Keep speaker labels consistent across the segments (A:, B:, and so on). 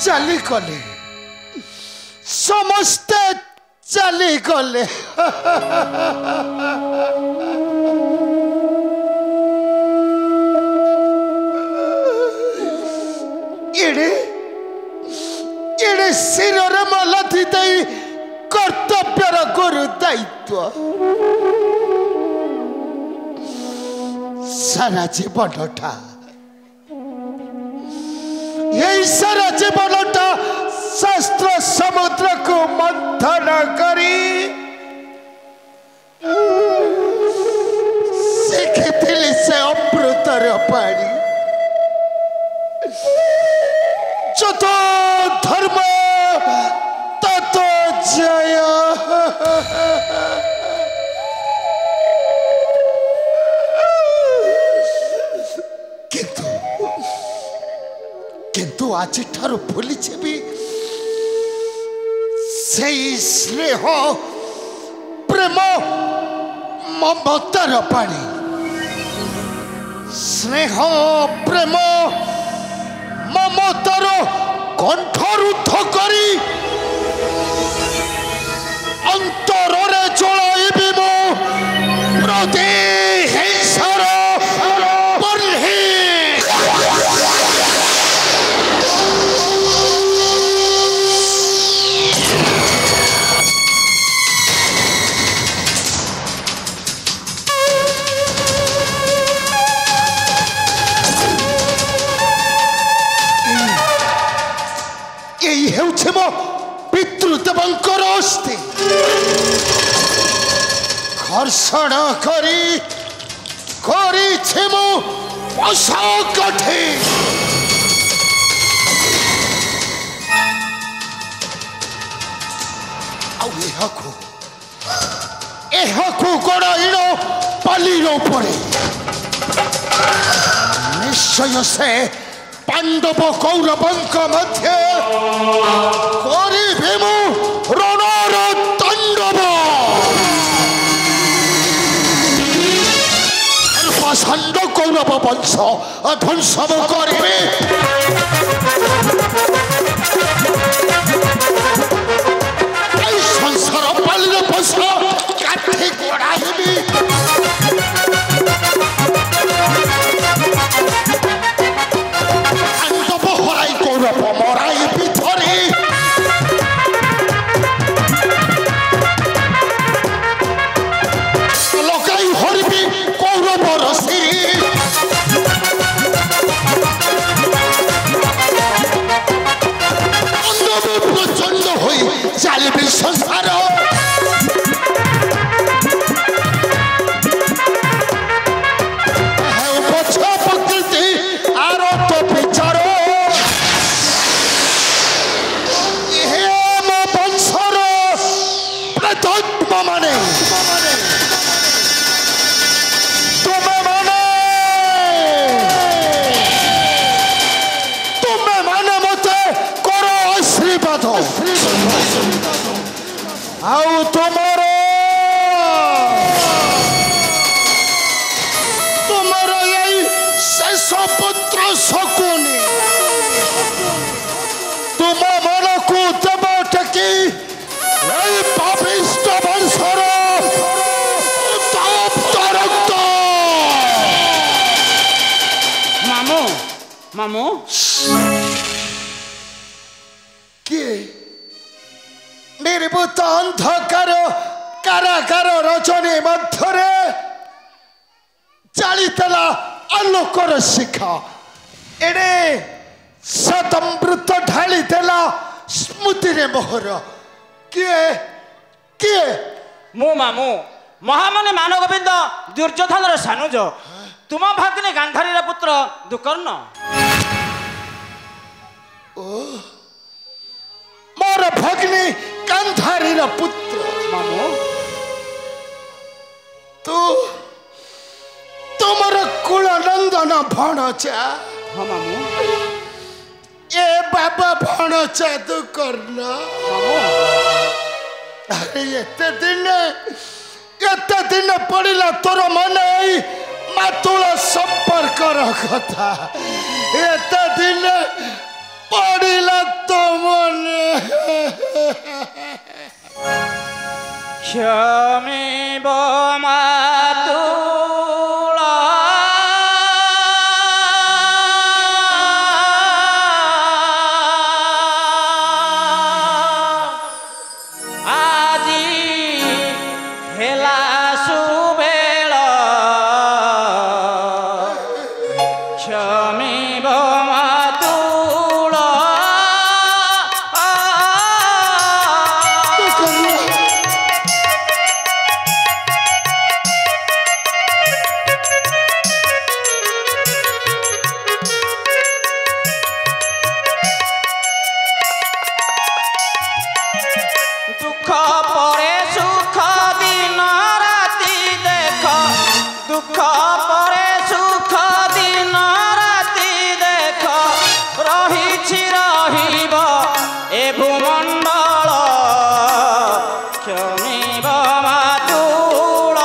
A: चली गले समस्ते चली गले इड़े सिर मलथी दे कर्तव्यर गुरु दायित्व सारा जीवनटा यही सारा जीवनटा शास्त्र समुद्र को मंथन करी शिखी से अमृतर पानी जो तो धर्म ततो जय किंतु आज ठार भूली भी स्नेह प्रेम ममतार पानी स्नेह प्रेम ममतार कंठरुद्ध करी अंतरे चलैबी मो प्रति हिंसार बल्ही मो पितृदेवंकर अस्ति घर्षण करी मो पशुकठे गड़ाइण पालिर पड़े निश्चय से पांडव कौरवंक मध्य रणर तांडव सर्वसांड कौरव वंश ध्वंसव करिबे संसार पालिर पश काठी गड़ाइबी मराई भितरे लगाई हरबी कौरवर सिरी प्रचंड हो चलबी संसार आओ तुम्हारा यही शेष पुत्र शकुनी तुम मन को देव टकी पापिष्ट वंशर रक्त
B: मामू मामू
A: किए निर्भूत अंधकार कारागार रजनी मध्यरे चलीला आलोकर शिखा एडे सदमृत ढाली देला स्मृति रे मोहर किए किए
B: मो मामू महामनी मानगोविंद दुर्योधन सानुज तुम भाग्ने गांधारी पुत्र दुकर्ण
A: मोर भग्नी गांधारी पुत्र
B: मामू
A: तुमर कुलनंदन भणचा
B: हाँ मामू
A: ए बाबा भणचा दुकर्ण अरे एते दिन पड़िला तोर मन मातुल संपर्क कथा एते दिन पड़िला तो मने
B: क्षमी मातुला आजी हेला सुबेल क्षमी मातुला दुख परे सुख दिन राति देख दुख परे सुख दिन राति देख रहिछि रहिब ए भूमंडल क्षमिब मातुल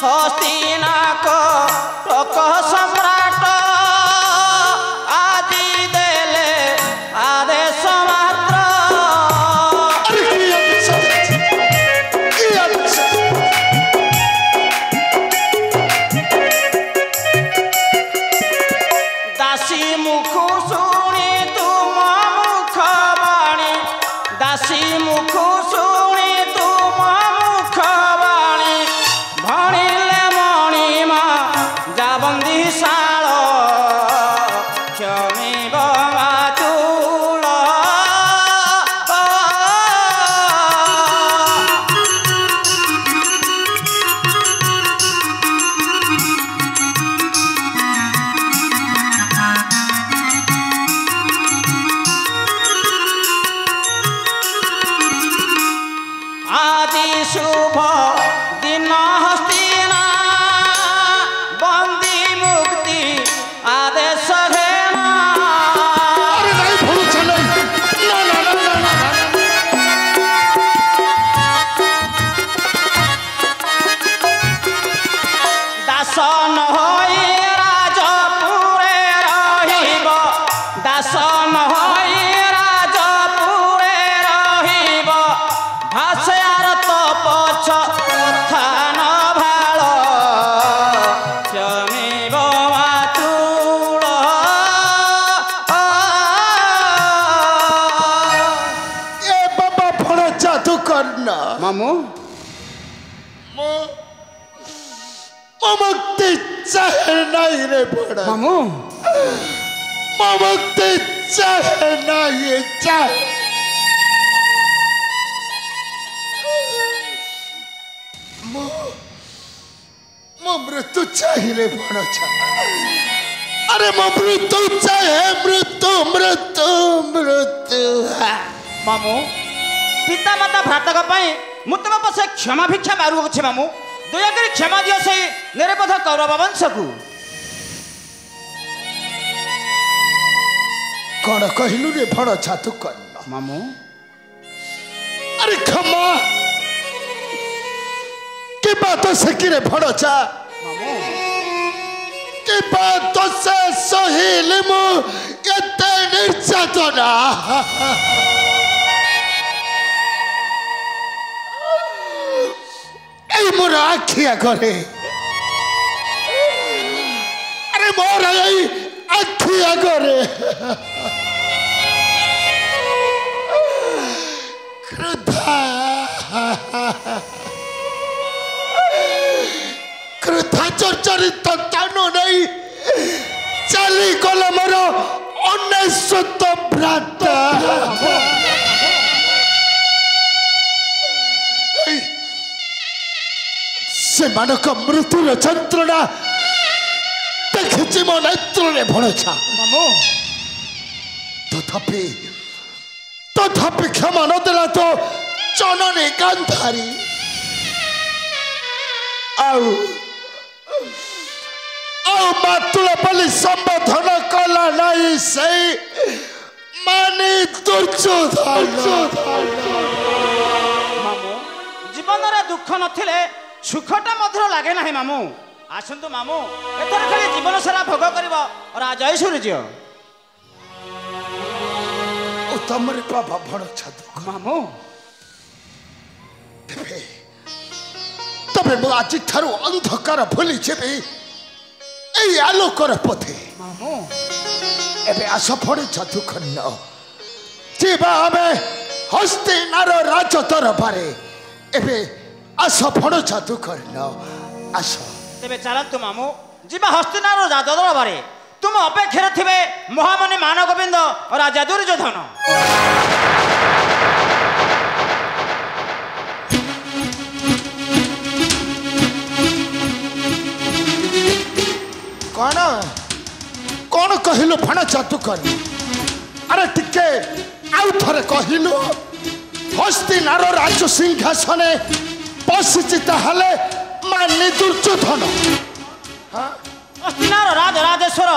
B: हस्तिनाक लोक सम्राट आदि देले आदेश मात्र दासी मुख शुणी तुम मुख बाणी दासी मुख शुणी तुम मुख बाणी भणिले मणिमा जाबंदी शाल क्षमिब मातुल आदि शुभ दिन हस्तिना बंदी मुक्ति आदेश घेना
A: अरे नहीं भूल चले ना ना ना ना ना
B: दास न होई राजपुरे रहिब दास न होई राजपुरे रहिब भाषार तो पछ कथा न भाल क्षमिब मातुल
A: ए बाबा फण जादू करना
B: मामू
A: मो मुक्ति चाहे नहीं रे बड़ा
B: मामू
A: मुक्ति चाहे नहीं चाहे मो मृत्यु चाहिए बड़ा अरे मो मृत्यु चाहे मृत्यु मृत्यु मृत्यु
B: मामू पिता माता भ्रातक ମୁଁ ତୁମ ପଛେ କ୍ଷମା ଭିକ୍ଷା ମାରୁଅଛି ମାମୁଁ ଦୟାକରି କ୍ଷମା ଦିଅ ସେଇ ନିରପଥ କୌରବ ବଂଶକୁ
A: कौन कहलु रे भण छातु कर्ण
B: मामू
A: अरे क्षमा के बात से कि रे भण चा
B: मामू
A: के बात से सहिल मु एते निर्यातना ए मोर आखिया करे अरे मोर आई आखिया करे कृथा कृथा चरित तानो नहीं चली गल मोर अनेश्वत भ्राता से मानक मृत्युर यंत्रणा देखी मो नेत्र भणछा
B: मामू
A: तथापि तथापि क्षमा न देला तो जननी गांधारी आउ मातुल ବୋଲି ସମ୍ବୋଧନ କଲା ନାହିଁ ସେଇ ମାନେ ଦୁର୍ଯ୍ୟୋଧନ।
B: ମାମୁଁ ଜୀବନରେ ଦୁଃଖ ନଥିଲେ ସୁଖଟା ମଧ୍ୟ ଲାଗେ ନାହିଁ ମାମୁଁ। ଆସନ୍ତୁ ମାମୁଁ ଏଥର ଖାଲି ଜୀବନ ସାରା ଭୋଗ କରିବ ରାଜା ସୂର୍ଯ୍ୟ।
A: ଓ ତମର ବାବା ଭଣଜା ଦୁଃଖ
B: ମାମୁଁ
A: ତବେ ମୁଁ ଆଜିଠାରୁ ଅନ୍ଧକାର ଭୁଲି ଯିବି ଏଇ ଆଲୋକର ପଥେ।
B: ମାମୁଁ
A: ଏବେ ଆସ ଭଣଜା ଦୁଃଖ ନ ଯିବା ଆମେ ହସ୍ତିନାର ରାଜ ଦରବାରେ। ଏବେ ଆସ ଭଣଜା ଦୁଃଖ ନ ଆସ।
B: ତେବେ ଚାଲନ୍ତୁ ମାମୁଁ ଯିବା ହସ୍ତିନାର ରାଜ ଦରବାରେ। ତୁମ ଅପେକ୍ଷାରେ ଥିବେ ମହାମୁନି ମାନଗୋବିନ୍ଦ ଓ ରାଜା ଦୁର୍ଯ୍ୟୋଧନ।
A: କଣ କଣ କହିଲୁ ଭଣଜା ଦୁଃଖ? ଆରେ ଟିକେ ଆଉ ଥରେ କହିଲୁ। ହସ୍ତିନାର ରାଜ ସିଂହାସନେ ବସିଛି ତାହେଲେ ମାନେ ଦୁର୍ଯ୍ୟୋଧନ।
B: ହସ୍ତିନାର ରାଜରାଜେଶ୍ୱର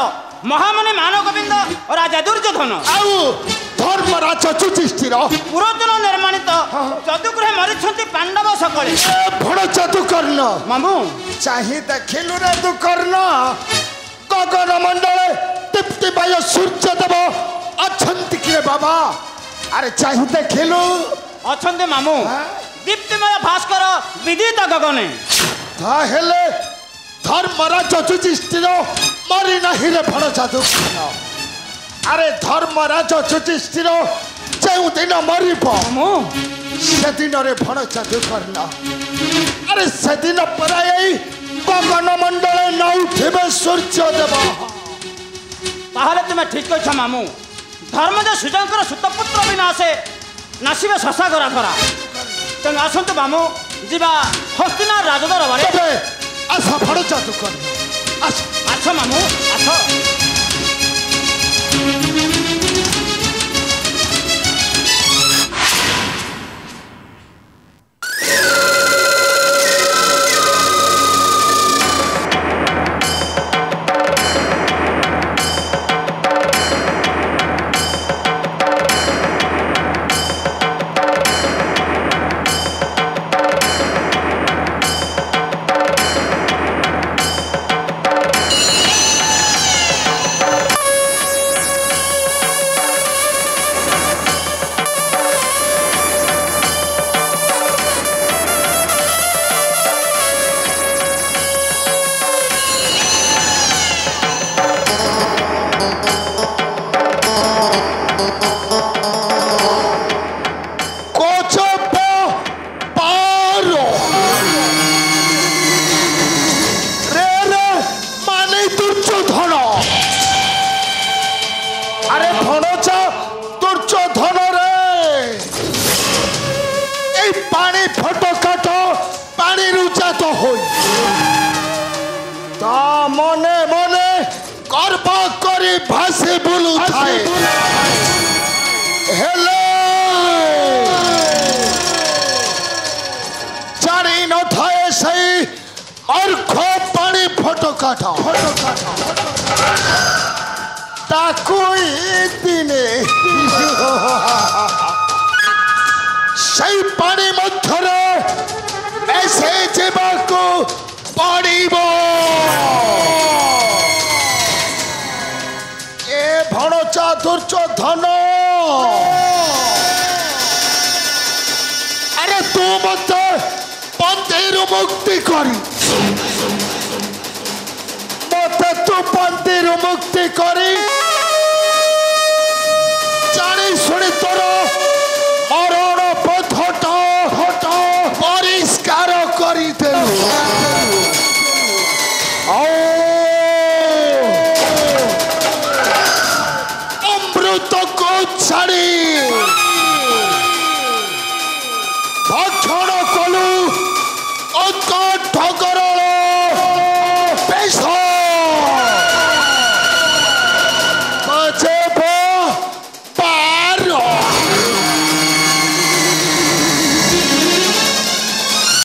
B: ମହାମୁନି ମାନଗୋବିନ୍ଦ ଓ ରାଜା ଦୁର୍ଯ୍ୟୋଧନ
A: ଆଉ ଧର୍ମରାଜ ଯୁଧିଷ୍ଠିର
B: ପୁରାତନ ନିର୍ମାଣିତ ଯଦୁଗୃହେ ମରିଛନ୍ତି ପାଣ୍ଡବ ସକଳେ।
A: ଭଣଜା ଦୁକର୍ଣ୍ଣ
B: ମାମୁଁ
A: ଚାହିଁ ଦେଖିଲୁ ରେ ଦୁକର୍ଣ୍ଣ ଗଗନ ମଣ୍ଡଳେ ଦୀପ୍ତିମୟ ସୂର୍ଯ୍ୟଦେବ ଅଛନ୍ତି କି ରେ ବାବା? ଆରେ ଚାହିଁ ଦେଖିଲୁ।
B: ଅଛନ୍ତି ମାମୁଁ ଦୀପ୍ତିମୟ ଭାସ୍କର ବିଦିତ ଗଗନେ।
A: ତାହେଲେ ଧର୍ମରାଜ ଯୁଧିଷ୍ଠିର ମରି ନାହିଁ ରେ ଭଣଜା ଦୁକର୍ଣ୍ଣ। ଆରେ ଧର୍ମରାଜ ଯୁଧିଷ୍ଠିର ଯେଉଁଦିନ ମରିବ ସେଦିନରେ ଭଣଜା ଦୁକର୍ଣ୍ଣ ଆରେ ସେଦିନ ପରେ ଏଇ ଗଗନ ମଣ୍ଡଳେ ନଉଥିବେ ସୂର୍ଯ୍ୟଦେବ।
B: ତାହେଲେ ତୁମେ ଠିକ କହିଛ ମାମୁଁ। ଧର୍ମଜ ସୂର୍ଯ୍ୟଙ୍କର ସୁତପୁତ୍ର ବିନାଶେ ନାସିବେ ଶଶାଗରା ଧରା। ତେଣୁ ଆସନ୍ତୁ ମାମୁଁ ଯିବା ହସ୍ତିନାର ରାଜଦରବାରେ।
A: ଆସ ଭଣଜା ଦୁକର୍ଣ୍ଣ ଆସ।
B: ଆସ ମାମୁଁ ଆସ।
A: মনে মনে গর্ব করে ভাসে বলু থাকে হেলে জানি নথায় সেই অর্ঘ পানি ফটকাটা তাকুই দিনে সেই পানি মধ্যরে এসে যাবাকু পড়িব এ ভণচা দুর্যোধন আরে তু মতে পন্থীরু মুক্তি করি মতে তু পন্থীরু মুক্তি করি জানি শুনি তোর